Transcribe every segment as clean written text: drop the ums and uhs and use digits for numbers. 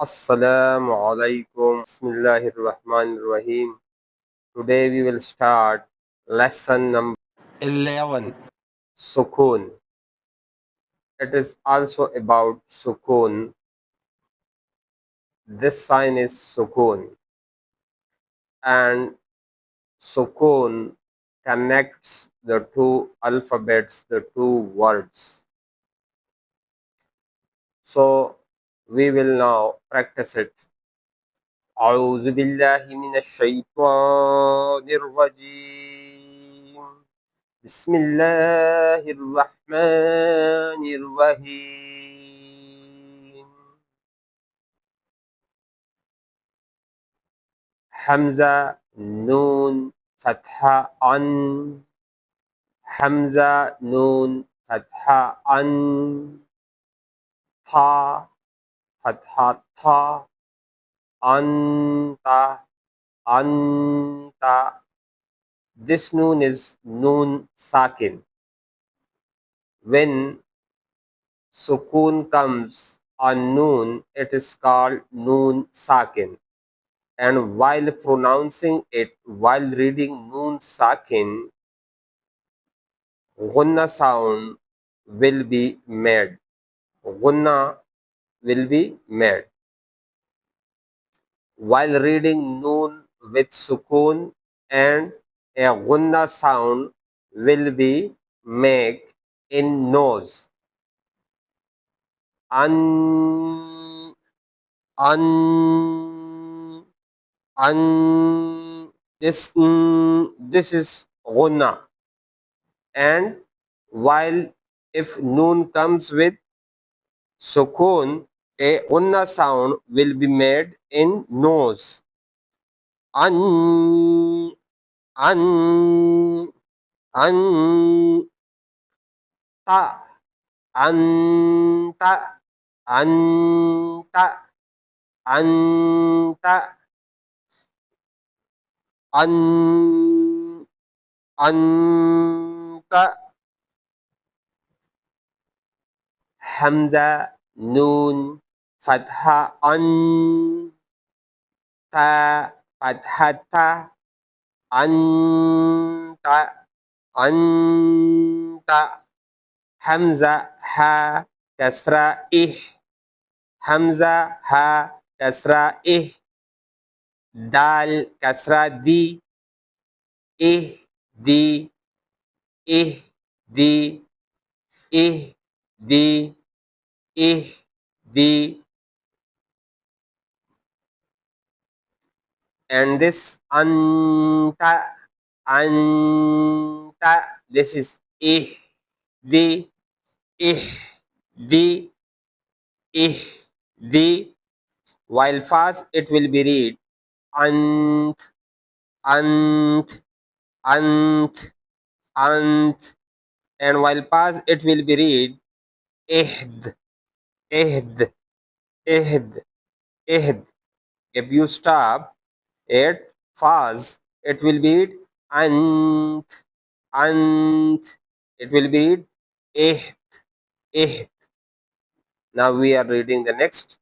Assalamu alaikum. Bismillahirrahmanirrahim. Today we will start lesson number 11, Sukoon. It is also about Sukoon. This sign is Sukoon, and Sukoon connects the two alphabets, the two words. So we will now practice it. أعوذ بالله من الشيطان الرجيم. بسم الله الرحمن الرحيم. حمزة نون فتحة عن. حمزة نون فتحة عن. تا فتحة تا. أنت أنت. This noon is noon sakin. When sukoon comes on noon, it is called noon sakin. And while pronouncing it, while reading noon sakin, gunna sound will be made. Gunna will be made. While reading noon with sukoon, and a gunna sound will be made in nose. An, an, an. This is gunna. And while if noon comes with sukoon, a gunna sound will be made in nose. An, an, an. Ta, anta, anta, anta, an, anta. Hamza noon fatha an. Ta fathata. Anta, anta. Hamza ha kasra ih. Hamza ha kasra ih. Dal kasra di. Ih di. Ih di. Ih di. Ih di. And this anta, anta. This is ih di. Ih di. Ih di. While fast, it will be read ant, ant, ant, ant. And while pause, it will be read ihd, ihd, ihd, ihd. If you stop it fast, it will be read ant, ant. It will be read ihd, ihd. Now we are reading the next.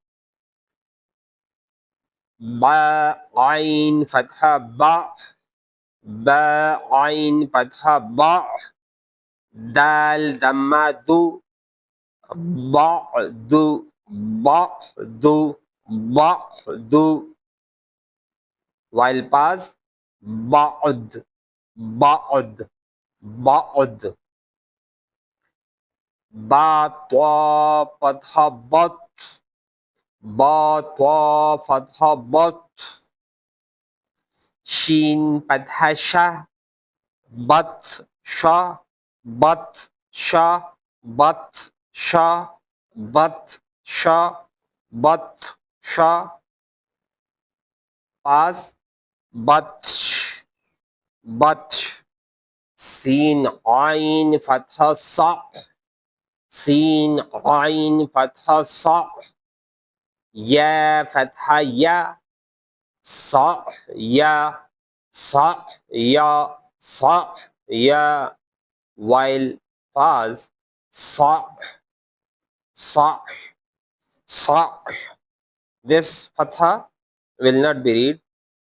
Ba, ain, fatha, ba. Ba, ain, fatha, ba. Dal, damma, du. Ba'du, ba'du, ba'du. While pause, ba'd, ba'd, ba'd. Ba, twa, fatha, bat. Ba, twa, fatha, bat. Shin, fatha, sha. Bat, sha, bat, sha, bat, sha, bat, sha, bat, sha. Pause, batsh, batsh. Sin, ain, fatha, sa. Sin, ain, fatha, sa. Ya, fatha, ya. Sa, ya. Sa, ya. Sa, ya. While pause, sa, sa, sa. This fatha will not be read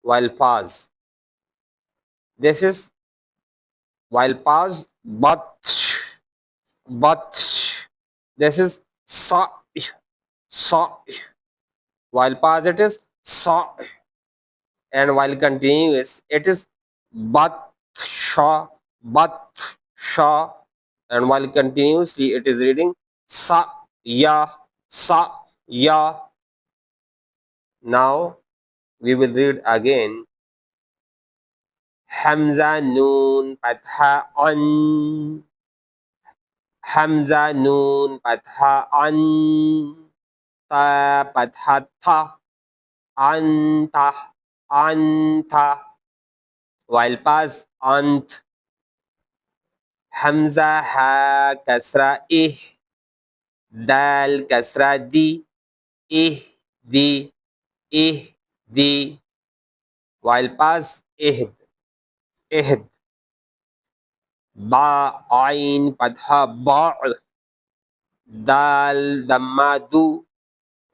while pause. This is while pause, but this is sa. While pause it is sa, and while continuous it is but sha, and while continuously it is reading sa ya. Now we will read again. Hamza noon patha an, Hamza noon patha an, ta patha tha, anta, anta. While pause ant. Hamza ha kasra ih, dal kasra di, ih di, ih di. While pause ihd, ihd. Ba ain patha ba, dal damma du,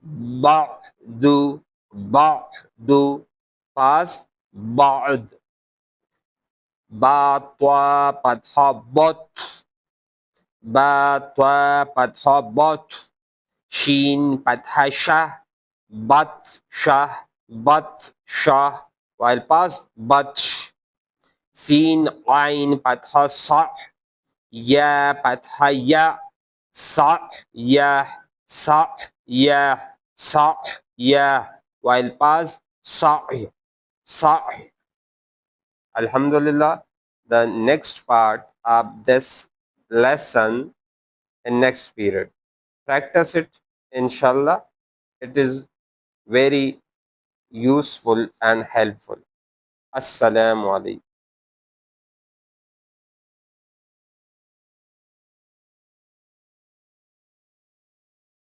ba'du, ba'du. Pause ba'd. Ba twa patha bot, ba twa patha bot. Sheen patha shah, bat shah, bat shah. While pause bat. Seen ain patha sa, ya patha ya, sa ya, sa ya, sa ya. While pause sa, sa. Alhamdulillah, the next part of this lesson in next period. Practice it, inshallah. It is very useful and helpful. Assalamu alaikum.